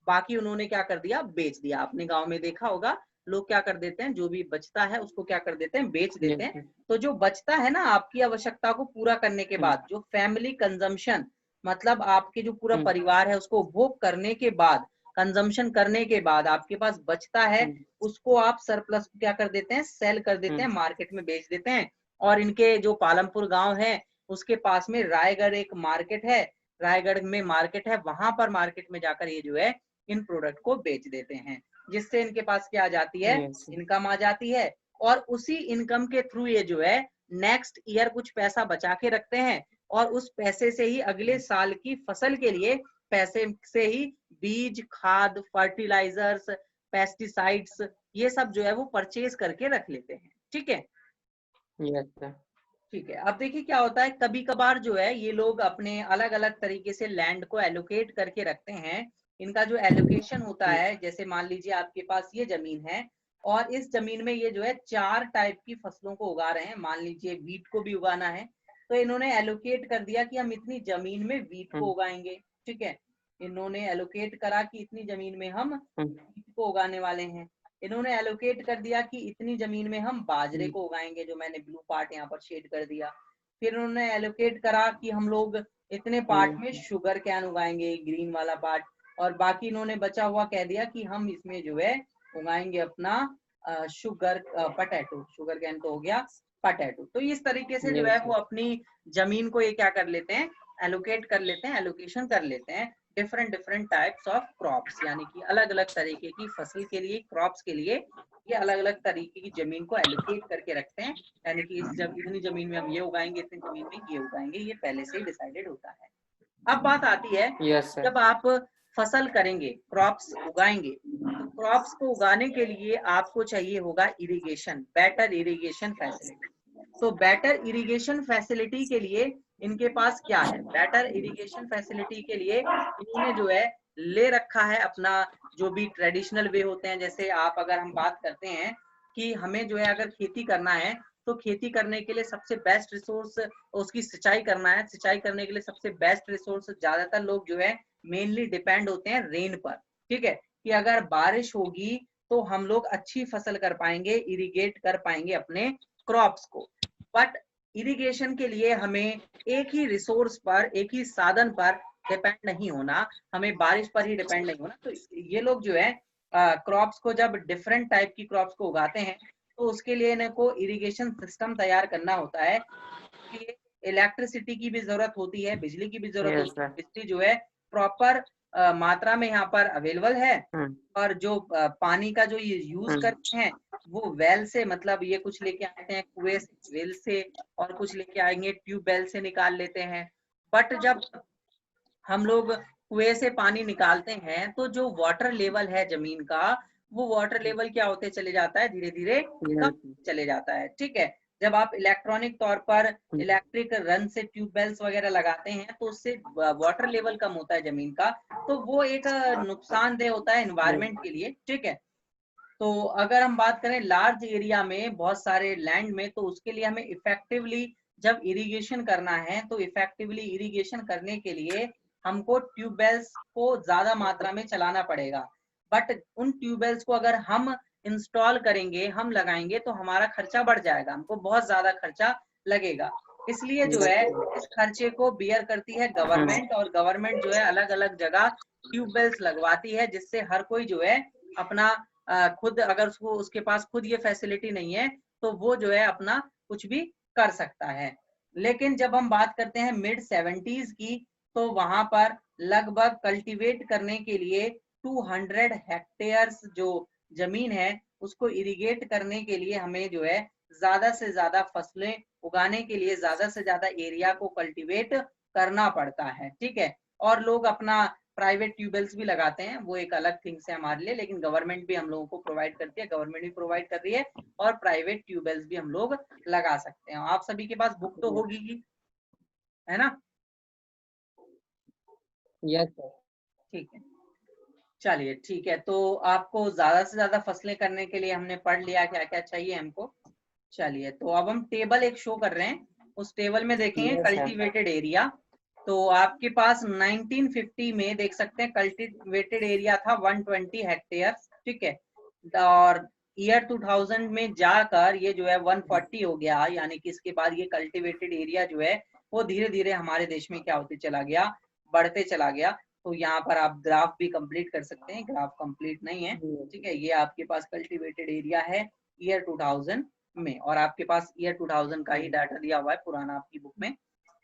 Speaker 2: बाकी उन्होंने क्या कर दिया, बेच दिया। अपने गांव में देखा होगा लोग क्या कर देते हैं, जो भी बचता है उसको क्या कर देते हैं, बेच देते हैं। तो जो बचता है ना आपकी आवश्यकता को पूरा करने के बाद, जो फैमिली कंजम्पशन, मतलब आपके जो पूरा परिवार है उसको उपभोग करने के बाद, कंजम्पशन करने के बाद आपके पास बचता है, उसको आप सरप्लस क्या कर देते हैं, सेल कर देते हैं, मार्केट में बेच देते हैं। और इनके जो पालमपुर गांव है उसके पास में रायगढ़ एक मार्केट है, रायगढ़ में मार्केट है, वहां पर मार्केट में जाकर ये जो है इन प्रोडक्ट को बेच देते हैं, जिससे इनके पास क्या आ जाती है, इनकम आ जाती है। और उसी इनकम के थ्रू ये जो है नेक्स्ट ईयर कुछ पैसा बचा के रखते हैं, और उस पैसे से ही अगले साल की फसल के लिए पैसे से ही बीज, खाद, फर्टिलाइजर्स, पेस्टिसाइड्स, ये सब जो है वो परचेज करके रख लेते हैं, ठीक है।
Speaker 1: Yes sir.
Speaker 2: ठीक है, अब देखिए क्या होता है, कभी कभार जो है ये लोग अपने अलग अलग तरीके से लैंड को एलोकेट करके रखते हैं। इनका जो एलोकेशन होता है, जैसे मान लीजिए आपके पास ये जमीन है, और इस जमीन में ये जो है 4 टाइप की फसलों को उगा रहे हैं, मान लीजिए वीट को भी उगाना है, तो इन्होंने एलोकेट कर दिया कि हम इतनी जमीन में वीट को उगाएंगे, ठीक है। इन्होंने एलोकेट करा कि इतनी जमीन में हम वीट को उगाने वाले हैं। इन्होंने एलोकेट कर दिया कि इतनी जमीन में हम बाजरे को उगाएंगे, जो मैंने ब्लू पार्ट यहाँ पर शेड कर दिया। फिर उन्होंने एलोकेट करा कि हम लोग इतने पार्ट में शुगर कैन उगाएंगे, ग्रीन वाला पार्ट, और बाकी इन्होंने बचा हुआ कह दिया कि हम इसमें जो है उगाएंगे अपना शुगर पटेटो, शुगर कैन तो हो गया, पटेटो। तो इस तरीके से जो है वो अपनी जमीन को ये क्या कर लेते हैं, एलोकेट कर लेते हैं, एलोकेशन कर लेते हैं different different types of crops, यानी कि अलग अलग तरीके की फसल के लिए, क्रॉप्स के लिए ये अलग अलग तरीके की जमीन को एलोकेट करके रखते हैं, यानी कि इतनी जमीन में हम ये उगाएंगे, इतनी जमीन में ये उगाएंगे, ये पहले से ही डिसाइडेड होता है। अब बात आती है, जब आप फसल करेंगे, क्रॉप्स उगाएंगे, तो क्रॉप्स को उगाने के लिए आपको चाहिए होगा इरिगेशन, बेटर इरिगेशन फैसिलिटी। तो बेटर इरिगेशन फैसिलिटी के लिए इनके पास क्या है, बेटर इरिगेशन फैसिलिटी के लिए इन्होंने जो है ले रखा है अपना जो भी ट्रेडिशनल वे होते हैं। जैसे आप अगर हम बात करते हैं कि हमें जो है अगर खेती करना है, तो खेती करने के लिए सबसे बेस्ट रिसोर्स उसकी सिंचाई करना है, सिंचाई करने के लिए सबसे बेस्ट रिसोर्स, ज्यादातर लोग जो है मेनली डिपेंड होते हैं रेन पर, ठीक है, कि अगर बारिश होगी तो हम लोग अच्छी फसल कर पाएंगे, इरिगेट कर पाएंगे अपने क्रॉप्स को। बट इरिगेशन के लिए हमें एक ही रिसोर्स पर, एक ही साधन पर डिपेंड नहीं होना, हमें बारिश पर ही डिपेंड नहीं होना। तो ये लोग जो है क्रॉप्स को, जब डिफरेंट टाइप की क्रॉप्स को उगाते हैं, तो उसके लिए इनको इरिगेशन सिस्टम तैयार करना होता है। इलेक्ट्रिसिटी की भी जरूरत होती है, बिजली की भी जरूरत होती है। बिजली जो है प्रॉपर मात्रा में यहाँ पर अवेलेबल है।
Speaker 1: हम्म,
Speaker 2: और जो पानी का जो ये यूज करते हैं वो वेल से, मतलब ये कुछ लेके आते हैं कुएं से, वेल से, और कुछ लेके आएंगे ट्यूबवेल से निकाल लेते हैं। बट जब हम लोग कुएं से पानी निकालते हैं तो जो वाटर लेवल है जमीन का, वो वाटर लेवल क्या होते चले जाता है, धीरे धीरे कम चले जाता है। ठीक है, जब आप इलेक्ट्रॉनिक तौर पर इलेक्ट्रिक रन से ट्यूबवेल्स वगैरह लगाते हैं तो उससे वाटर लेवल कम होता है जमीन का, तो वो एक नुकसानदेह होता है एनवायरमेंट के लिए। ठीक है, तो अगर हम बात करें लार्ज एरिया में, बहुत सारे लैंड में, तो उसके लिए हमें इफेक्टिवली जब इरिगेशन करना है तो इफेक्टिवली इरिगेशन करने के लिए हमको ट्यूबवेल्स को ज्यादा मात्रा में चलाना पड़ेगा। बट उन ट्यूबवेल्स को अगर हम इंस्टॉल करेंगे, हम लगाएंगे, तो हमारा खर्चा बढ़ जाएगा, हमको बहुत ज्यादा खर्चा लगेगा। इसलिए जो है इस खर्चे को बियर करती है गवर्नमेंट, और गवर्नमेंट जो है अलग अलग जगह ट्यूबवेल्स लगवाती है, जिससे हर कोई जो है अपना खुद, अगर उसको उसके पास खुद ये फैसिलिटी नहीं है तो वो जो है अपना कुछ भी कर सकता है। लेकिन जब हम बात करते हैं मिड 70s की, तो वहां पर लगभग कल्टीवेट करने के लिए 200 हेक्टेयर्स जो जमीन है उसको इरिगेट करने के लिए हमें जो है ज्यादा से ज्यादा फसलें उगाने के लिए ज्यादा से ज्यादा एरिया को कल्टीवेट करना पड़ता है। ठीक है, और लोग अपना प्राइवेट ट्यूबवेल्स भी लगाते हैं, वो एक अलग थिंग्स है हमारे लिए, लेकिन गवर्नमेंट भी हम लोगों को प्रोवाइड करती है, गवर्नमेंट भी प्रोवाइड कर रही है, और प्राइवेट ट्यूबवेल्स भी हम लोग लगा सकते हैं। आप सभी के पास बुक तो होगी ही, है ना?
Speaker 1: Yes sir.
Speaker 2: ठीक है, चलिए ठीक है। तो आपको ज्यादा से ज्यादा फसलें करने के लिए हमने पढ़ लिया क्या क्या चाहिए हमको। चलिए, तो अब हम टेबल एक शो कर रहे हैं, उस टेबल में देखेंगे
Speaker 1: यस सर।
Speaker 2: Cultivated area. तो आपके पास 1950 में देख सकते हैं कल्टीवेटेड एरिया था 120 हेक्टेयर। ठीक है, और ईयर 2000 में जाकर ये जो है 140 हो गया, यानी कि इसके बाद ये कल्टीवेटेड एरिया जो है वो धीरे धीरे हमारे देश में क्या होते चला गया, बढ़ते चला गया। तो यहाँ पर आप ग्राफ भी कंप्लीट कर सकते हैं, ग्राफ कंप्लीट नहीं है। ठीक है, ये आपके पास कल्टीवेटेड एरिया है ईयर 2000 में, और आपके पास ईयर 2000 का ही डाटा दिया हुआ है पुराना आपकी बुक में।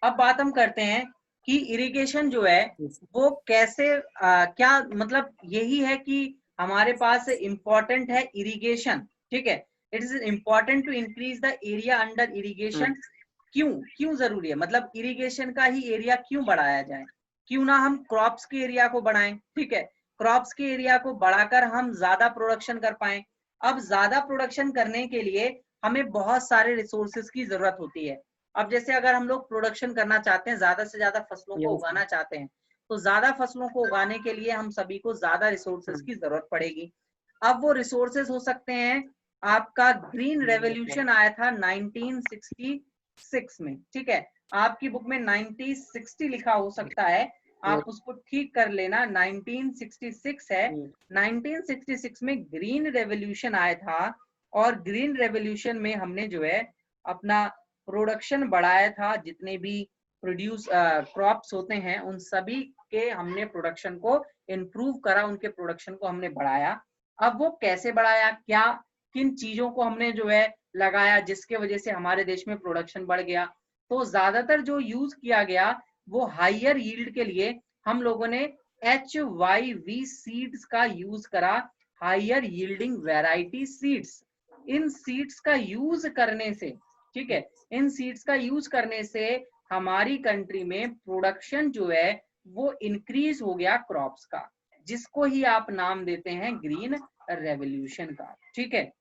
Speaker 2: अब बात हम करते हैं कि इरिगेशन जो है वो कैसे क्या मतलब यही है कि हमारे पास इम्पोर्टेंट है इरिगेशन। ठीक है, it is important to increase the area under irrigation. क्यों क्यों जरूरी है, मतलब इरिगेशन का ही एरिया क्यों बढ़ाया जाए, क्यों ना हम क्रॉप्स के एरिया को बढ़ाएं। ठीक है, क्रॉप्स के एरिया को बढ़ाकर हम ज्यादा प्रोडक्शन कर पाए। अब ज्यादा प्रोडक्शन करने के लिए हमें बहुत सारे रिसोर्सेज की जरूरत होती है। अब जैसे अगर हम लोग प्रोडक्शन करना चाहते हैं, ज्यादा से ज्यादा फसलों को उगाना चाहते हैं, तो ज्यादा फसलों को उगाने के लिए हम सभी को ज्यादा रिसोर्सेज की जरूरत पड़ेगी। अब वो रिसोर्सेज हो सकते हैं, आपका ग्रीन रेवोल्यूशन आया था 1966 में। ठीक है, आपकी बुक में 1960 लिखा हो सकता है, आप उसको ठीक कर लेना, 1966 है। 1966 में ग्रीन रेवोल्यूशन आया था, और ग्रीन रेवोल्यूशन में हमने जो है अपना प्रोडक्शन बढ़ाया था, जितने भी प्रोड्यूस क्रॉप्स होते हैं उन सभी के हमने प्रोडक्शन को इम्प्रूव करा, उनके प्रोडक्शन को हमने बढ़ाया। अब वो कैसे बढ़ाया, क्या किन चीजों को हमने जो है लगाया जिसके वजह से हमारे देश में प्रोडक्शन बढ़ गया। तो ज्यादातर जो यूज किया गया वो हाइयर यील्ड के लिए हम लोगों ने HYV सीड्स का यूज करा, हाइयर यील्डिंग वैरायटी सीड्स। इन सीड्स का यूज करने से, ठीक है, इन सीड्स का यूज करने से हमारी कंट्री में प्रोडक्शन जो है वो इंक्रीज हो गया क्रॉप्स का, जिसको ही आप नाम देते हैं ग्रीन रेवोल्यूशन का। ठीक है,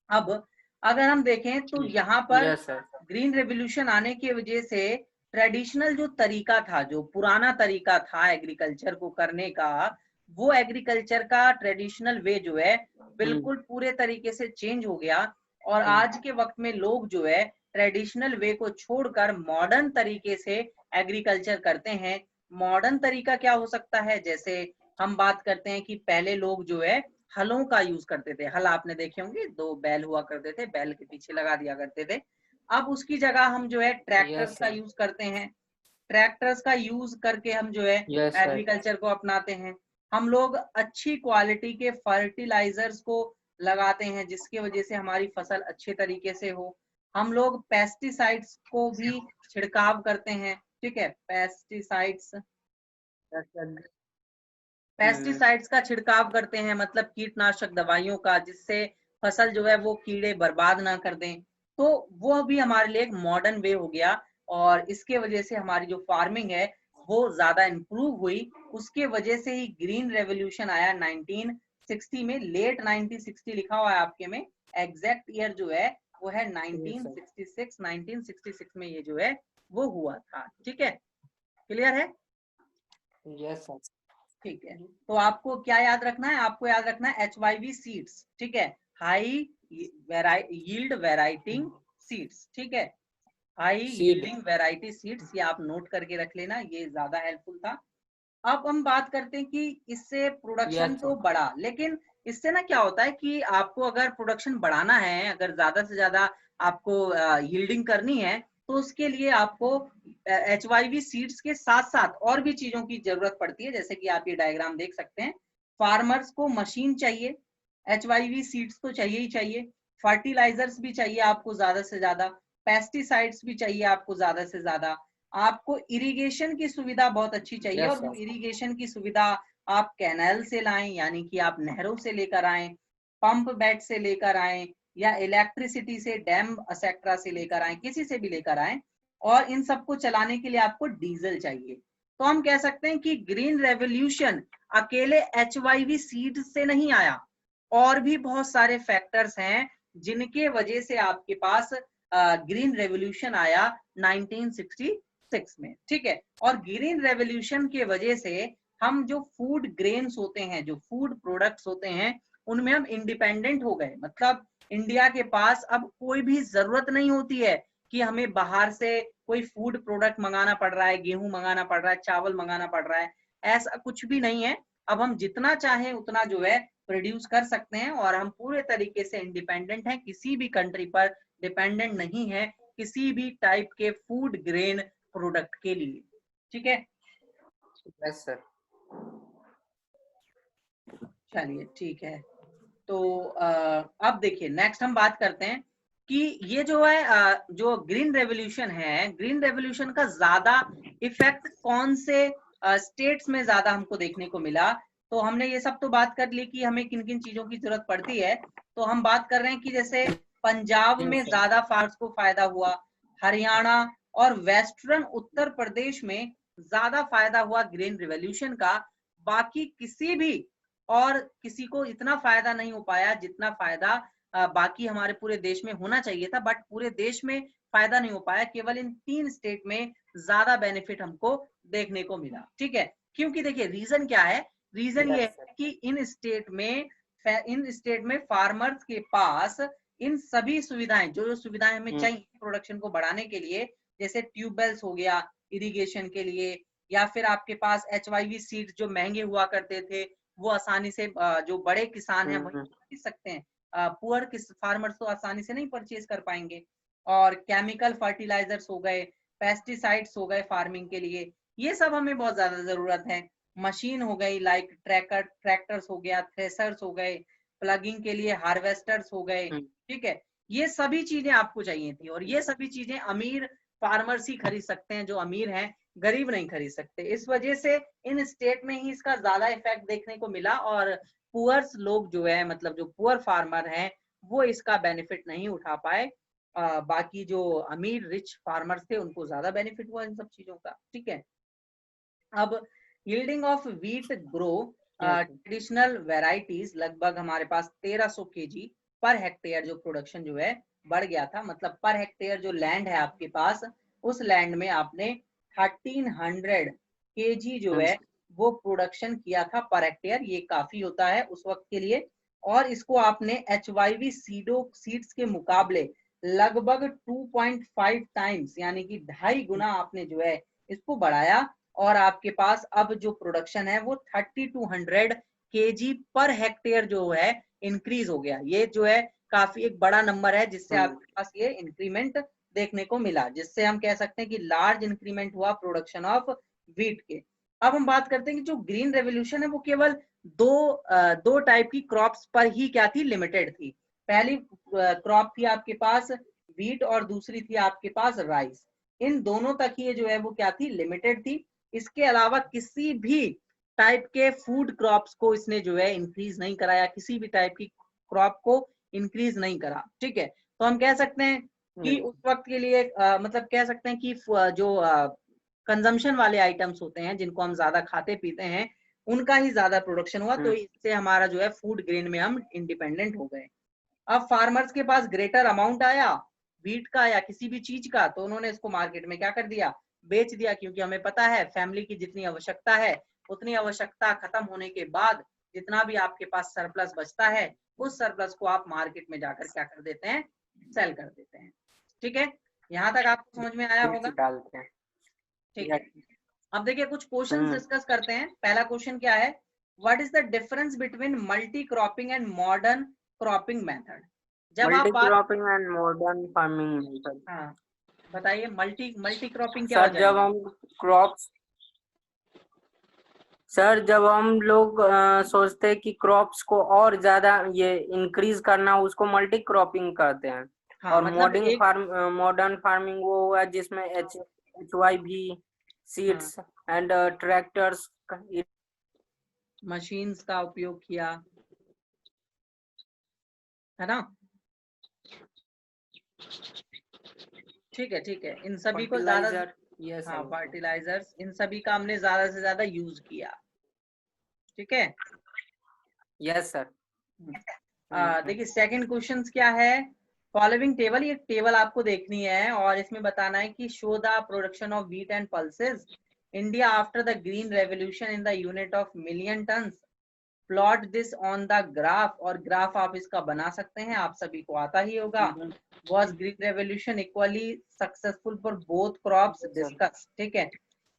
Speaker 2: अब अगर हम देखें तो यहाँ पर
Speaker 1: यस सर।
Speaker 2: ग्रीन रेवोल्यूशन आने की वजह से ट्रेडिशनल जो तरीका था, जो पुराना तरीका था एग्रीकल्चर को करने का, वो एग्रीकल्चर का ट्रेडिशनल वे जो है बिल्कुल पूरे तरीके से चेंज हो गया। और आज के वक्त में लोग जो है ट्रेडिशनल वे को छोड़कर मॉडर्न तरीके से एग्रीकल्चर करते हैं। मॉडर्न तरीका क्या हो सकता है, जैसे हम बात करते हैं कि पहले लोग जो है हलों का यूज करते थे, हल आपने देखे होंगे, दो बैल हुआ करते थे, बैल के पीछे लगा दिया करते थे। अब उसकी जगह हम जो है ट्रैक्टर्स का यूज करते हैं, ट्रैक्टर्स का यूज करके हम जो है एग्रीकल्चर को अपनाते हैं। हम लोग अच्छी क्वालिटी के फर्टिलाइजर्स को लगाते हैं जिसकी वजह से हमारी फसल अच्छे तरीके से हो। हम लोग पेस्टिसाइड्स को भी छिड़काव करते हैं। ठीक है, पेस्टिसाइड्स पेस्टिसाइड्स का छिड़काव करते हैं, मतलब कीटनाशक दवाइयों का, जिससे फसल जो है वो कीड़े बर्बाद ना कर दें। तो वो भी हमारे लिए एक मॉडर्न वे हो गया और इसके वजह से हमारी जो फार्मिंग है वो ज्यादा इम्प्रूव हुई। उसके वजह से ही ग्रीन रेवोल्यूशन आया 1960 में, लेट 1960 लिखा हुआ है आपके में, एग्जैक्ट ईयर जो है वो है 1966 में ये जो है वो हुआ था। ठीक है, क्लियर है?
Speaker 1: Yes sir.
Speaker 2: ठीक है, तो आपको क्या याद रखना है? आपको याद रखना है HYV सीड्स, ठीक है, हाई यील्ड वेराइटिंग सीड्स, ठीक है, हाई यील्डिंग वेराइटी सीड्स, ये आप नोट करके रख लेना, ये ज्यादा हेल्पफुल था। अब हम बात करते हैं कि इससे प्रोडक्शन तो बढ़ा, लेकिन इससे ना क्या होता है कि आपको अगर प्रोडक्शन बढ़ाना है, अगर ज्यादा से ज्यादा आपको यील्डिंग करनी है, तो उसके लिए आपको HYV सीड्स के साथ साथ और भी चीजों की जरूरत पड़ती है। जैसे कि आप ये डायग्राम देख सकते हैं, फार्मर्स को मशीन चाहिए, HYV सीड्स तो चाहिए ही चाहिए, फर्टिलाइजर्स भी चाहिए आपको ज्यादा से ज्यादा, पेस्टिसाइड्स भी चाहिए आपको ज्यादा से ज्यादा, आपको इरिगेशन की सुविधा बहुत अच्छी चाहिए। और वो इरिगेशन की सुविधा आप कैनाल से लाएं, यानी कि आप नहरों से लेकर आए, पंप बेड से लेकर आए, या इलेक्ट्रिसिटी से, डैम एक्सेट्रा से लेकर आए, किसी से भी लेकर आए। और इन सबको चलाने के लिए आपको डीजल चाहिए। तो हम कह सकते हैं कि ग्रीन रेवोल्यूशन अकेले HYV सीड से नहीं आया, और भी बहुत सारे फैक्टर्स हैं जिनके वजह से आपके पास ग्रीन रेवोल्यूशन आया 1966 में। ठीक है, और ग्रीन रेवोल्यूशन के वजह से हम जो फूड ग्रेन्स होते हैं, जो फूड प्रोडक्ट्स होते हैं, उनमें हम इंडिपेंडेंट हो गए। मतलब इंडिया के पास अब कोई भी जरूरत नहीं होती है कि हमें बाहर से कोई फूड प्रोडक्ट मंगाना पड़ रहा है, गेहूं मंगाना पड़ रहा है, चावल मंगाना पड़ रहा है, ऐसा कुछ भी नहीं है। अब हम जितना चाहें उतना जो है प्रोड्यूस कर सकते हैं, और हम पूरे तरीके से इंडिपेंडेंट हैं, किसी भी कंट्री पर डिपेंडेंट नहीं है किसी भी टाइप के फूड ग्रेन प्रोडक्ट के लिए। ठीक है,
Speaker 1: यस सर।
Speaker 2: चलिए ठीक है। तो अब देखिए, नेक्स्ट हम बात करते हैं कि ये जो है जो ग्रीन रेवोल्यूशन है, ग्रीन रेवोल्यूशन का ज्यादा इफेक्ट कौन से स्टेट्स में ज्यादा हमको देखने को मिला। तो हमने ये सब तो बात कर ली कि हमें किन किन चीजों की जरूरत पड़ती है। तो हम बात कर रहे हैं कि जैसे पंजाब में ज्यादा फार्मर्स को फायदा हुआ, हरियाणा और वेस्टर्न उत्तर प्रदेश में ज्यादा फायदा हुआ ग्रीन रेवोल्यूशन का। बाकी किसी भी और किसी को इतना फायदा नहीं हो पाया जितना फायदा बाकी हमारे पूरे देश में होना चाहिए था। बट पूरे देश में फायदा नहीं हो पाया, केवल इन 3 स्टेट में ज्यादा बेनिफिट हमको देखने को मिला। ठीक है, क्योंकि देखिए रीजन क्या है, रीजन ये है कि इन स्टेट में फार्मर्स के पास इन सभी सुविधाएं, जो सुविधाएं हमें चाहिए प्रोडक्शन को बढ़ाने के लिए, जैसे ट्यूबवेल्स हो गया इरिगेशन के लिए, या फिर आपके पास HYV सीड्स जो महंगे हुआ करते थे वो आसानी से जो बड़े किसान हैं वही खरीद सकते हैं, पुअर फार्मर्स तो आसानी से नहीं परचेज कर पाएंगे। और केमिकल फर्टिलाइजर्स हो गए, पेस्टिसाइड्स हो गए फार्मिंग के लिए, ये सब हमें बहुत ज्यादा जरूरत है। मशीन हो गई, लाइक ट्रैक्टर्स हो गया, थ्रेसर्स हो गए, प्लगिंग के लिए हार्वेस्टर्स हो गए। ठीक है, ये सभी चीजें आपको चाहिए थी, और ये सभी चीजें अमीर फार्मर्स ही खरीद सकते हैं, जो अमीर हैं, गरीब नहीं खरीद सकते। इस वजह से इन स्टेट में ही इसका ज्यादा इफेक्ट देखने को मिला, और पुअर्स लोग जो है, मतलब जो पुअर फार्मर हैं, वो इसका बेनिफिट नहीं उठा पाए। बाकी जो अमीर रिच फार्मर्स थे उनको ज्यादा बेनिफिट हुआ इन सब चीजों का। ठीक है, अब yielding of wheat grow traditional varieties, लगभग हमारे पास 1300 kg पर हेक्टेयर जो प्रोडक्शन जो है बढ़ गया था। मतलब पर हेक्टेयर जो लैंड है आपके पास, उस लैंड में आपने 1300 kg जो है वो प्रोडक्शन किया था पर हेक्टेयर। ये काफी होता है उस वक्त के लिए, और इसको आपने HYV सीड्स के मुकाबले लगभग 2.5 टाइम्स, यानी कि 2.5 गुना आपने जो है इसको बढ़ाया, और आपके पास अब जो प्रोडक्शन है वो 3200 kg पर हेक्टेयर जो है इंक्रीज हो गया। ये जो है काफी एक बड़ा नंबर है, जिससे आपके पास ये इंक्रीमेंट देखने को मिला, जिससे हम कह सकते हैं कि लार्ज इंक्रीमेंट हुआ प्रोडक्शन ऑफ व्हीट के। अब हम बात करते हैं कि जो ग्रीन रेवोल्यूशन है वो केवल दो टाइप की क्रॉप्स पर ही क्या थी, लिमिटेड थी। पहली क्रॉप थी आपके पास व्हीट, और दूसरी थी आपके पास राइस। इन दोनों तक ही जो है वो क्या थी, लिमिटेड थी। इसके अलावा किसी भी टाइप के फूड क्रॉप्स को इसने जो है इंक्रीज नहीं कराया, किसी भी टाइप की क्रॉप को इंक्रीज नहीं करा, ठीक है। तो हम कह सकते हैं कि उस वक्त के लिए मतलब कह सकते हैं कि जो कंजम्पशन वाले आइटम्स होते हैं जिनको हम ज्यादा खाते पीते हैं उनका ही ज्यादा प्रोडक्शन हुआ, तो इससे हमारा जो है फूड ग्रेन में हम इंडिपेंडेंट हो गए। अब फार्मर्स के पास ग्रेटर अमाउंट आया व्हीट का या किसी भी चीज का, तो उन्होंने इसको मार्केट में क्या कर दिया, बेच दिया, क्योंकि हमें पता है फैमिली की जितनी आवश्यकता है उतनी आवश्यकता खत्म होने के बाद जितना भी आपके पास सरप्लस बचता है उस सरप्लस को आप मार्केट में जाकर क्या कर देते हैं, सेल कर देते हैं। ठीक है, यहाँ तक आपको समझ में आया होगा,
Speaker 1: डालते हैं।
Speaker 2: ठीक है। अब देखिए कुछ क्वेश्चन डिस्कस करते हैं। पहला क्वेश्चन क्या है, what is the difference between multi cropping and modern cropping method. जब आप बात,
Speaker 1: cropping and modern farming method,
Speaker 2: हाँ बताइए, मल्टी क्रॉपिंग क्या हो
Speaker 1: सर
Speaker 2: जाएगा।
Speaker 1: जब हम लोग सोचते हैं कि क्रॉप्स को और ज्यादा ये इंक्रीज करना, उसको मल्टी क्रॉपिंग कहते हैं।
Speaker 2: हाँ,
Speaker 1: और
Speaker 2: मतलब
Speaker 1: मॉडर्न फार्मिंग वो हुआ जिसमें HYV seeds and tractors
Speaker 2: machines का उपयोग किया, है ना। ठीक है, इन सभी को ज्यादा, हाँ फर्टिलाइजर्स, इन सभी का हमने ज्यादा से ज्यादा यूज किया, ठीक है।
Speaker 1: Yes sir.
Speaker 2: देखिए सेकंड क्वेश्चन क्या है, फॉलोइंग टेबल, ये टेबल आपको देखनी है और इसमें बताना है कि show the production of wheat and pulses India after the green revolution in the unit of million turns, plot this on the graph, और ग्राफ आप इसका बना सकते हैं, आप सभी को आता ही होगा। Was green revolution equally successful for both crops, discuss, ठीक है।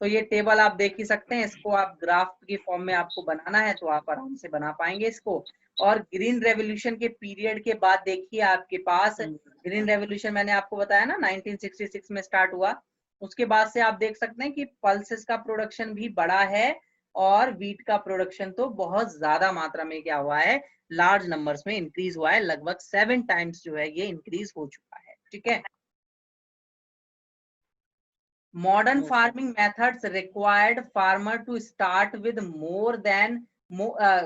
Speaker 2: तो ये टेबल आप देख ही सकते हैं, इसको आप ग्राफ की फॉर्म में आपको बनाना है तो आप आराम से बना पाएंगे इसको। और ग्रीन रेवोल्यूशन के पीरियड के बाद देखिए आपके पास, ग्रीन रेवोल्यूशन मैंने आपको बताया ना 1966 में स्टार्ट हुआ, उसके बाद से आप देख सकते हैं कि पल्सेस का प्रोडक्शन भी बढ़ा है और व्हीट का प्रोडक्शन तो बहुत ज्यादा मात्रा में क्या हुआ है, लार्ज नंबर्स में इंक्रीज हुआ है, लगभग 7 टाइम्स जो है ये इंक्रीज हो चुका है, ठीक है। Modern farming methods required farmer to start with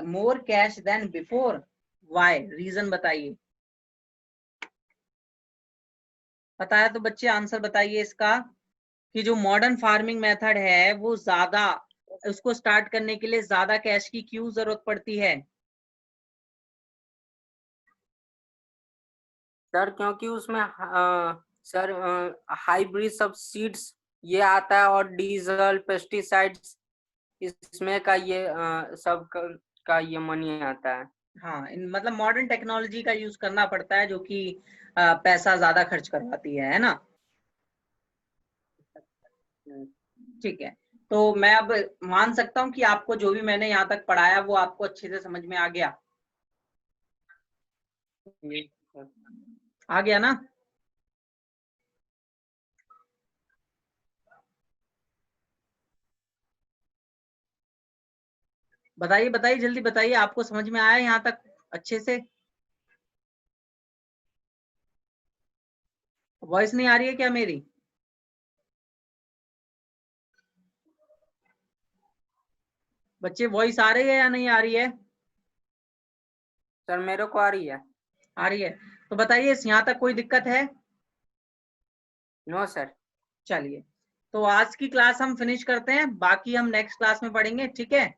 Speaker 2: more cash than before. Why? Reason बताइए। बताया तो बच्चे आंसर बताइए इसका, कि जो मॉडर्न फार्मिंग मेथड है वो ज्यादा, उसको स्टार्ट करने के लिए ज्यादा कैश की क्यों जरूरत पड़ती है।
Speaker 1: सर क्योंकि उसमें सर हाइब्रिड सब सीड्स ये आता है और डीजल पेस्टिसाइड्स इसमें का ये सब का ये मनी आता है।
Speaker 2: हाँ, मतलब मॉडर्न टेक्नोलॉजी का यूज करना पड़ता है जो कि पैसा ज्यादा खर्च करवाती है ना। ठीक है, तो मैं अब मान सकता हूँ कि आपको जो भी मैंने यहाँ तक पढ़ाया वो आपको अच्छे से समझ में आ गया, आ गया ना। बताइए बताइए जल्दी बताइए, आपको समझ में आया यहाँ तक अच्छे से। वॉइस नहीं आ रही है क्या मेरी। बच्चे वॉइस आ रही है या नहीं आ रही है।
Speaker 1: सर मेरे को आ रही है।
Speaker 2: आ रही है, तो बताइए यहाँ तक कोई दिक्कत है।
Speaker 1: No sir.
Speaker 2: चलिए, तो आज की क्लास हम फिनिश करते हैं, बाकी हम नेक्स्ट क्लास में पढ़ेंगे, ठीक है।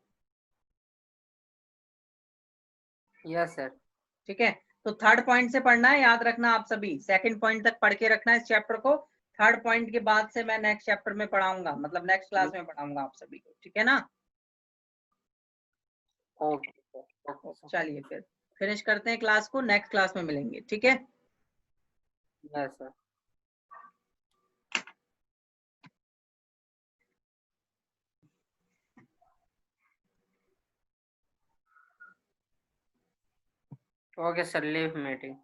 Speaker 1: Yes sir.
Speaker 2: ठीक है, तो थर्ड पॉइंट से पढ़ना है, याद रखना आप सभी, सेकंड पॉइंट तक पढ़ के रखना है इस चैप्टर को। थर्ड पॉइंट के बाद से मैं नेक्स्ट चैप्टर में पढ़ाऊंगा, मतलब नेक्स्ट क्लास में पढ़ाऊंगा आप सभी को, ठीक है ना।
Speaker 1: ओके।
Speaker 2: चलिए फिर फिनिश करते हैं क्लास को, नेक्स्ट क्लास में मिलेंगे, ठीक है।
Speaker 1: Yes sir. Okay sir, leave meeting.